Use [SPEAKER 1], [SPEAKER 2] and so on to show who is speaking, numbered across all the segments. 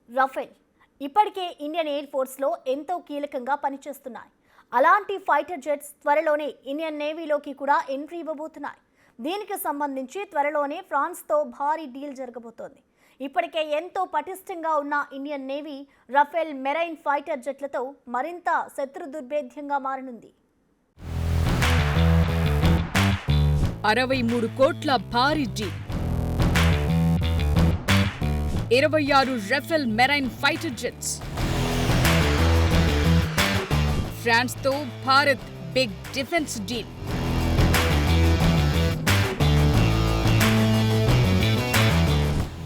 [SPEAKER 1] Rafale ఇప్పటికే Indian air ఫోర్స్లో ఎంతో కీలకంగా పనిచేస్తున్నాయి. అలాంటి ఫైటర్ జెట్స్ త్వరలోనే ఇండియన్ నేవీలోకి కూడా ఎంట్రీ ఇవ్వబోతున్నాయి. దీనికి సంబంధించి త్వరలోనే ఫ్రాన్స్తో భారీ డీల్ జరగబోతోంది. ఇప్పటికే ఎంతో పటిష్టంగా ఉన్న Indian navy Rafale marine fighter జెట్లతో మరింత శత్రు దుర్భేద్యంగా మారనుంది.
[SPEAKER 2] 63 కోట్ల భారీ deal, 26 Rafale marine fighter jets. ఫ్రాన్స్తో భారత్ బిగ్ డిఫెన్స్ డీల్.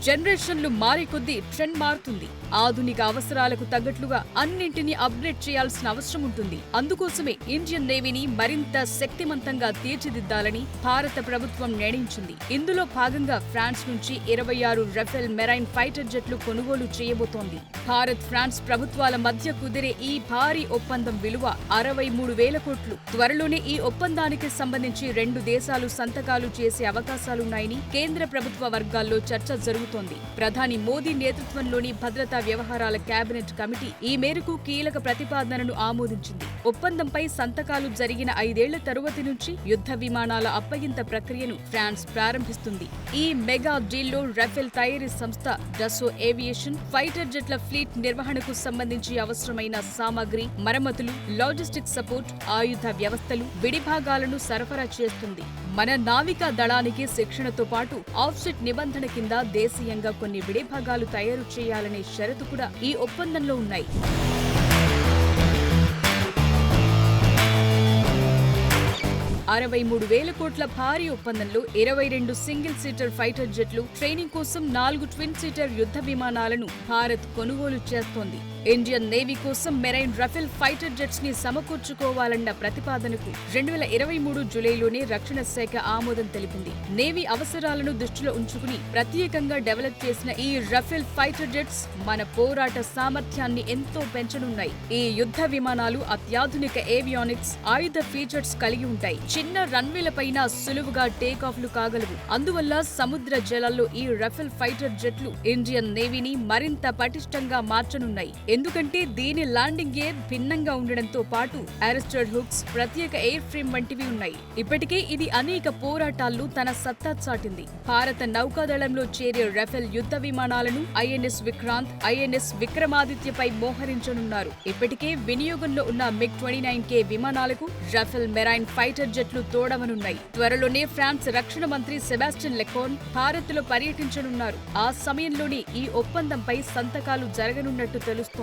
[SPEAKER 2] జనరేషన్లు మారే కొద్దీ ట్రెండ్ మారుతుంది. ఆధునిక అవసరాలకు తగ్గట్లుగా అన్నింటినీ అప్గ్రేడ్ చేయాల్సిన అవసరం ఉంటుంది. అందుకోసమే ఇండియన్ నేవీని మరింత శక్తిమంతంగా తీర్చిదిద్దాలని భారత ప్రభుత్వం నిర్ణయించింది. ఇందులో భాగంగా ఫ్రాన్స్ నుంచి 26 రఫేల్ మెరైన్ ఫైటర్ జెట్లు కొనుగోలు చేయబోతోంది. భారత్ ఫ్రాన్స్ ప్రభుత్వాల మధ్య కుదిరే ఈ భారీ ఒప్పందం విలువ 63,000 కోట్లు. త్వరలోనే ఈ ఒప్పందానికి సంబంధించి 2 దేశాలు సంతకాలు చేసే అవకాశాలున్నాయని కేంద్ర ప్రభుత్వ వర్గాల్లో చర్చ జరుగుతోంది. ప్రధాని మోదీ నేతృత్వంలోని భద్రతా వ్యవహారాల కేబినెట్ కమిటీ ఈ మేరకు కీలక ప్రతిపాదనను ఆమోదించింది. ఒప్పందంపై సంతకాలు జరిగిన 5 ఏళ్ల తరువాతి నుంచి యుద్ధ విమానాల అప్పగింత ప్రక్రియను ఫ్రాన్స్ ప్రారంభిస్తుంది. ఈ మెగా డీల్లో రఫేల్ తయారీ సంస్థ డసో ఏవియేషన్ ఫైటర్ జెట్ల ఫ్లీట్ నిర్వహణకు సంబంధించి అవసరమైన సామాగ్రి, మరమ్మతులు, లాజిస్టిక్ సపోర్ట్, ఆయుధ వ్యవస్థలు, విడిభాగాలను సరఫరా చేస్తుంది. మన నావికా దళానికి శిక్షణతో పాటు ఆఫ్సెట్ నిబంధన కింద దేశీయంగా కొన్ని విడిభాగాలు తయారు చేయాలనే షరతు కూడా ఈ ఒప్పందంలో ఉన్నాయి. 63,000 కోట్ల భారీ ఒప్పందంలో 22 సింగిల్ సీటర్ ఫైటర్ జెట్లు, ట్రైనింగ్ కోసం 4 ట్విన్ సీటర్ యుద్ధ విమానాలను భారత్ కొనుగోలు చేస్తోంది. ఇండియన్ నేవీ కోసం మెరైన్ రఫేల్ ఫైటర్ జెట్స్ ని సమకూర్చుకోవాలన్న ప్రతిపాదనకు 2023 జూలైలోనే రక్షణ శాఖ ఆమోదం తెలిపింది. నేవీ అవసరాలను దృష్టిలో ఉంచుకుని ప్రత్యేకంగా డెవలప్ చేసిన ఈ రఫేల్ ఫైటర్ జెట్స్ మన పోరాట సామర్థ్యాన్ని ఎంతో పెంచనున్నాయి. ఈ యుద్ధ విమానాలు అత్యాధునిక ఏవియానిక్స్, ఆయుధ ఫీచర్స్ కలిగి ఉంటాయి. చిన్న రన్వేలపైన సులువుగా టేకాఫ్లు కాగలవు. అందువల్ల సముద్ర జలాల్లో ఈ రఫేల్ ఫైటర్ జెట్లు ఇండియన్ నేవీని మరింత పటిష్టంగా మార్చనున్నాయి. ఎందుకంటే దీని ల్యాండింగ్ గేర్ భిన్నంగా ఉండడంతో పాటు అరెస్టెడ్ హుక్స్, ప్రత్యేక ఎయిర్ ఫ్రేమ్ వంటివి ఉన్నాయి. ఇప్పటికే ఇది అనేక పోరాటాల్లో తన సత్తా చాటింది. భారత నౌకాదళంలో చేరే రఫేల్ యుద్ధ విమానాలను ఐఎన్ఎస్ విక్రాంత్, ఐఎన్ఎస్ విక్రమాదిత్యపై మోహరించనున్నారు. ఇప్పటికే వినియోగంలో ఉన్న MiG-29K విమానాలకు రఫేల్ మెరైన్ ఫైటర్ జెట్లు తోడవనున్నాయి. త్వరలోనే ఫ్రాన్స్ రక్షణ మంత్రి సెబాస్టియన్ లెకోర్న్ భారత్ లో పర్యటించనున్నారు. ఆ సమయంలోనే ఈ ఒప్పందంపై సంతకాలు జరగనున్నట్టు తెలుస్తోంది.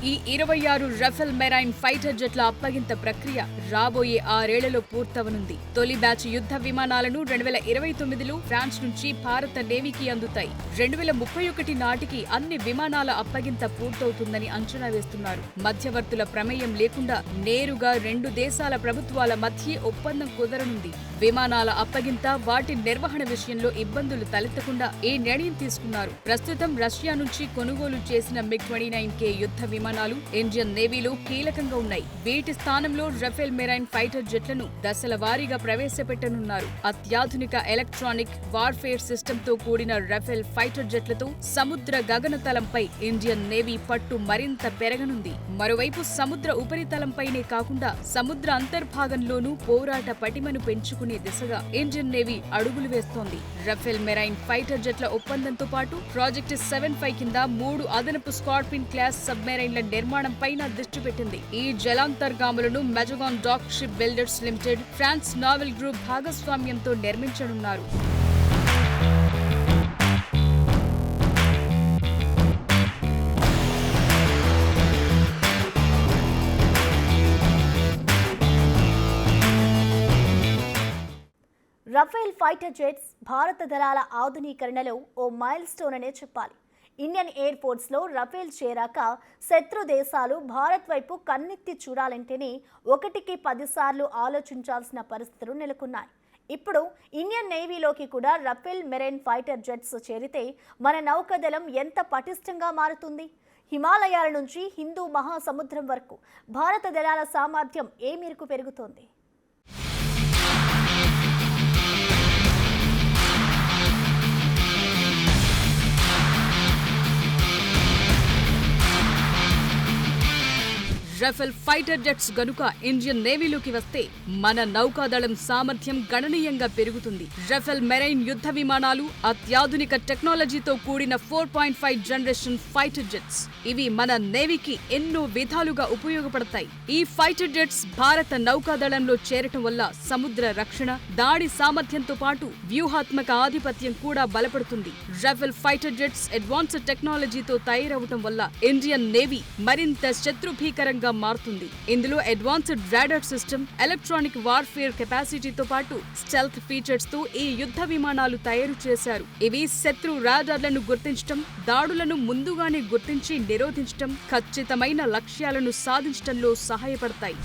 [SPEAKER 2] ఈ 26 రఫేల్ మెరైన్ ఫైటర్ జెట్ల అప్పగింత ప్రక్రియ రాబోయే 6 ఏళ్లలో పూర్తవనుంది. తొలి బ్యాచ్ యుద్ధ విమానాలను 2029లో ఫ్రాన్స్ నుంచి భారత నేవీకి అందుతాయి. 2031 నాటికి అన్ని విమానాల అప్పగింత పూర్తవుతుందని అంచనా వేస్తున్నారు. మధ్యవర్తుల ప్రమేయం లేకుండా నేరుగా 2 దేశాల ప్రభుత్వాల మధ్య ఒప్పందం కుదరనుంది. విమానాల అప్పగింత, వాటి నిర్వహణ విషయంలో ఇబ్బందులు తలెత్తకుండా ఈ నిర్ణయం తీసుకున్నారు. ప్రస్తుతం రష్యా నుంచి కొనుగోలు చేసిన MiG-29K యుద్ధ విమానాలు ఇండియన్ నేవీలో కీలకంగా ఉన్నాయి. వీటి స్థానంలో రఫేల్ మెరైన్ ఫైటర్ జెట్లను దశల వారీగా ప్రవేశపెట్టనున్నారు. అత్యాధునిక ఎలక్ట్రానిక్ వార్ఫేర్ సిస్టమ్ తో కూడిన రఫేల్ ఫైటర్ జెట్లతో సముద్ర గగనతలంపై ఇండియన్ నేవీ పట్టు మరింత పెరగనుంది. మరోవైపు సముద్ర ఉపరితలంపైనే కాకుండా సముద్ర అంతర్భాగంలోనూ పోరాట పటిమను పెంచుకునే దిశగా ఇండియన్ నేవీ అడుగులు వేస్తోంది. రఫేల్ మెరైన్ ఫైటర్ జెట్ల ఒప్పందంతో పాటు ప్రాజెక్ట్ 75 కింద 3 అదనపు స్కార్పిన్ క్లాస్ సబ్మెరైన్ల నిర్మాణం పైన దృష్టి పెట్టింది. ఈ జలాంతర్గాములను Mazagon Dock Ship Builders Limited, France Naval Group భాగస్వామ్యంతో నిర్మించనున్నారు.
[SPEAKER 1] రఫేల్ ఫైటర్ జెట్స్ భారత దళాల ఆధునీకరణలో ఓ మైల్ స్టోన్ అనే చెప్పాలి. ఇండియన్ ఎయిర్ ఫోర్స్లో రఫేల్ చేరాక శత్రు దేశాలు భారత్ వైపు కన్నెత్తి చూడాలంటేనే 1కి 10 సార్లు ఆలోచించాల్సిన పరిస్థితులు నెలకొన్నాయి. ఇప్పుడు ఇండియన్ నేవీలోకి కూడా రఫేల్ మెరైన్ ఫైటర్ జెట్స్ చేరితే మన నౌకాదళం ఎంత పటిష్టంగా మారుతుంది? హిమాలయాల నుంచి హిందూ మహాసముద్రం వరకు భారత దళాల సామర్థ్యం ఏ మేరకు పెరుగుతోంది?
[SPEAKER 2] రఫేల్ ఫైటర్ జెట్స్ గనుక ఇండియన్ నేవీలోకి వస్తే మన నౌకాదళం సామర్థ్యం గణనీయంగా పెరుగుతుంది. రఫేల్ మెరైన్ యుద్ధ విమానాలు అత్యాధునిక టెక్నాలజీతో కూడిన 4.5 జనరేషన్ ఫైటర్ జెట్స్. ఇవి మన నేవీకి ఎన్నో విధాలుగా ఉపయోగపడతాయి. ఈ ఫైటర్ జెట్స్ భారత నౌకాదళంలో చేరటం వల్ల సముద్ర రక్షణ, దాడి సామర్థ్యంతో పాటు వ్యూహాత్మక ఆధిపత్యం కూడా బలపడుతుంది. రఫేల్ ఫైటర్ జెట్స్ అడ్వాన్స్డ్ టెక్నాలజీతో తయారవటం వల్ల ఇండియన్ నేవీ మరింత శత్రుభీకరంగా మారుతుంది. ఇందులో advanced radar system, electronic warfare కెపాసిటీతో పాటు స్టెల్త్ ఫీచర్స్ తో ఈ యుద్ధ విమానాలు తయారు చేశారు. ఇవి శత్రు రాడార్లను గుర్తించడం, దాడులను ముందుగానే గుర్తించి నిరోధించడం, ఖచ్చితమైన లక్ష్యాలను సాధించడంలో సహాయపడతాయి.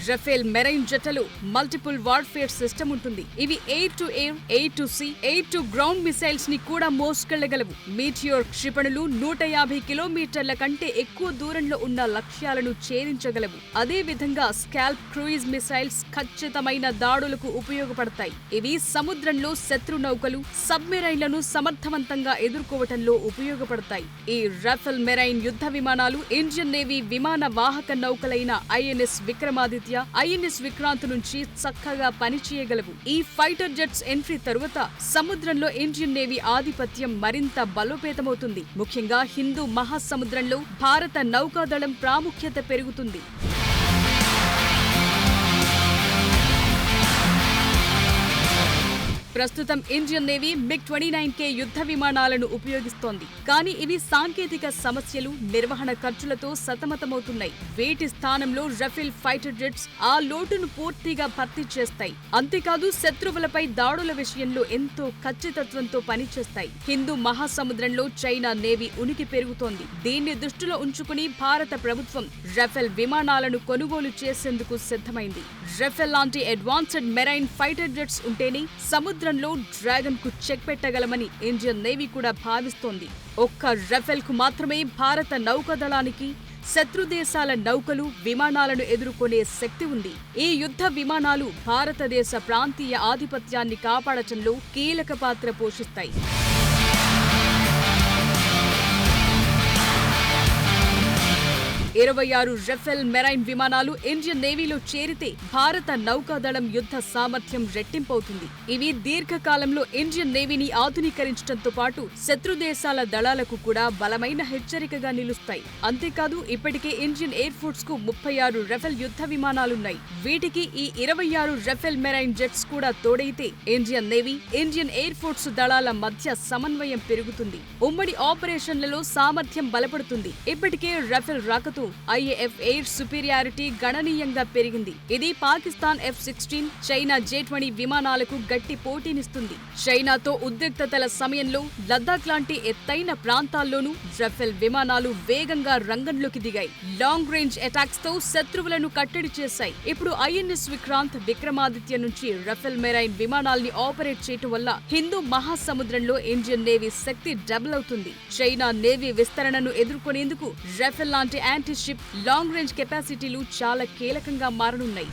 [SPEAKER 2] రఫేల్ మెరైన్ జెట్లలో మల్టిపుల్ వార్ఫేర్ సిస్టమ్ ఉంటుంది. ఇవి air to air, air to sea, air to ground missiles ని కూడా మోసుకెళ్లగలవు. మీటియోర్ క్షిపణులు 150 కిలోమీటర్ల కంటే ఎక్కువ దూరంలో ఉన్న లక్ష్యాలను ఛేదించగలవు. అదే విధంగా స్కాల్ప్ క్రూయిజ్ మిసైల్స్ ఖచ్చితమైన దాడులకు ఉపయోగపడతాయి. ఇవి సముద్రంలో శత్రు నౌకలు, సబ్మెరైన్లను సమర్థవంతంగా ఎదుర్కోవటంలో ఉపయోగపడతాయి. ఈ రఫేల్ మెరైన్ యుద్ధ విమానాలు ఇండియన్ నేవీ విమాన వాహక నౌకలైన ఐఎన్ఎస్ విక్రమాదిత్య, ఐఎన్ఎస్ విక్రాంత్ నుంచి చక్కగా పనిచేయగలవు. ఈ ఫైటర్ జెట్స్ ఎంట్రీ తరువాత సముద్రంలో ఇండియన్ నేవీ ఆధిపత్యం మరింత బలోపేతమవుతుంది. ముఖ్యంగా హిందూ మహాసముద్రంలో భారత నౌకాదళం ప్రాముఖ్యత పెరుగుతుంది. ప్రస్తుతం ఇండియన్ నేవీ MiG-29K యుద్ధ విమానాలను ఉపయోగిస్తోంది. కానీ ఇవి సాంకేతిక సమస్యలు, నిర్వహణ ఖర్చులతో సతమతమవుతున్నాయి. వీటి స్థానంలో రఫేల్ ఫైటర్ జెట్స్ ఆ లోటును పూర్తిగా భర్తీ చేస్తాయి. అంతేకాదు శత్రువులపై దాడుల విషయంలో ఎంతో ఖచ్చితత్వంతో పనిచేస్తాయి. హిందూ మహాసముద్రంలో చైనా నేవీ ఉనికి పెరుగుతోంది. దీన్ని దృష్టిలో ఉంచుకుని భారత ప్రభుత్వం రఫేల్ విమానాలను కొనుగోలు చేసేందుకు సిద్ధమైంది. రఫేల్ లాంటి అడ్వాన్స్డ్ మెరైన్ ఫైటర్ జెట్స్ ఉంటేనే సముద్రంలో డ్రాగన్ కు చెక్ పెట్టగలమని ఇండియన్ నేవీ కూడా భావిస్తోంది. ఒక్క రఫేల్ కు మాత్రమే భారత నౌకాదళానికి శత్రు దేశాల నౌకలు, విమానాలను ఎదుర్కొనే శక్తి ఉంది. ఈ యుద్ధ విమానాలు భారతదేశ ప్రాంతీయ ఆధిపత్యాన్ని కాపాడటంలో కీలక పాత్ర పోషిస్తాయి. 26 రఫేల్ మెరైన్ విమానాలు ఇండియన్ నేవీలో చేరితే భారత నౌకాదళం యుద్ధ సామర్థ్యం రెట్టింపవుతుంది. ఇవి దీర్ఘకాలంలో ఇండియన్ నేవీని ఆధునీకరించడంతో పాటు శత్రు దేశాల దళాలకు కూడా బలమైన హెచ్చరికగా నిలుస్తాయి. అంతేకాదు ఇప్పటికే ఇండియన్ ఎయిర్ ఫోర్స్ కు 36 రఫేల్ యుద్ధ విమానాలున్నాయి. వీటికి ఈ 26 రఫేల్ మెరైన్ జెట్స్ కూడా తోడైతే Indian navy, Indian air force దళాల మధ్య సమన్వయం పెరుగుతుంది. ఉమ్మడి ఆపరేషన్లలో సామర్థ్యం బలపడుతుంది. ఇప్పటికే రఫేల్ రాకతో IAF ఎయిర్ సుపీరియారిటీ గణనీయంగా పెరిగింది. ఇది పాకిస్తాన్ F-16, చైనా J-20 విమానాలకు గట్టి పోటీనిస్తుంది. చైనాతో ఉద్రిక్తతల సమయంలో లద్దాఖ్ లాంటి ఎత్తైన ప్రాంతాల్లోనూ రఫేల్ విమానాలు వేగంగా రంగంలోకి దిగాయి. లాంగ్ రేంజ్ అటాక్స్ తో శత్రువులను కట్టడి చేశాయి. ఇప్పుడు INS విక్రాంత్, విక్రమాదిత్య నుంచి రఫేల్ మెరైన్ విమానాల్ని ఆపరేట్ చేయటం వల్ల హిందూ మహాసముద్రంలో ఇండియన్ నేవీ శక్తి డబుల్ అవుతుంది. చైనా నేవీ విస్తరణను ఎదుర్కొనేందుకు రఫేల్ లాంటి యాంటీ షిప్, లాంగ్ రేంజ్ కెపాసిటీలు చాలా కీలకంగా మారనున్నాయి.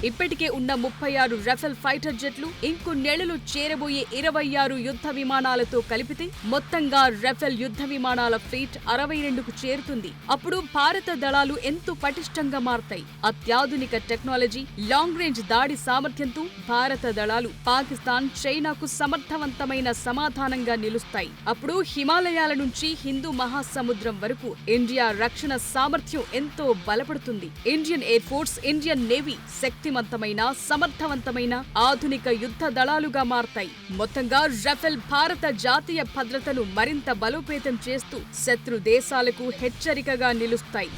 [SPEAKER 2] ఇప్పటికే ఉన్న 36 రఫేల్ ఫైటర్ జెట్లు ఇంకొన్నేళ్లలో చేరబోయే 26 యుద్ధ విమానాలతో కలిపితే మొత్తంగా రఫేల్ యుద్ధ విమానాల ఫ్లీట్ 62కు చేరుతుంది. అప్పుడు భారత దళాలు ఎంతో పటిష్టంగా మారతాయి. అత్యాధునిక టెక్నాలజీ, లాంగ్ రేంజ్ దాడి సామర్థ్యంతో భారత దళాలు పాకిస్తాన్, చైనాకు సమర్థవంతమైన సమాధానంగా నిలుస్తాయి. అప్పుడు హిమాలయాల నుంచి హిందూ మహాసముద్రం వరకు ఇండియా రక్షణ సామర్థ్యం ఎంతో బలపడుతుంది. Indian air force, Indian navy శక్తివంతమైన, సమర్థవంతమైన ఆధునిక యుద్ధ దళాలుగా మారతాయి. మొత్తంగా రఫేల్ భారత జాతీయ భద్రతను మరింత బలోపేతం చేస్తూ శత్రు దేశాలకు హెచ్చరికగా నిలుస్తాయి.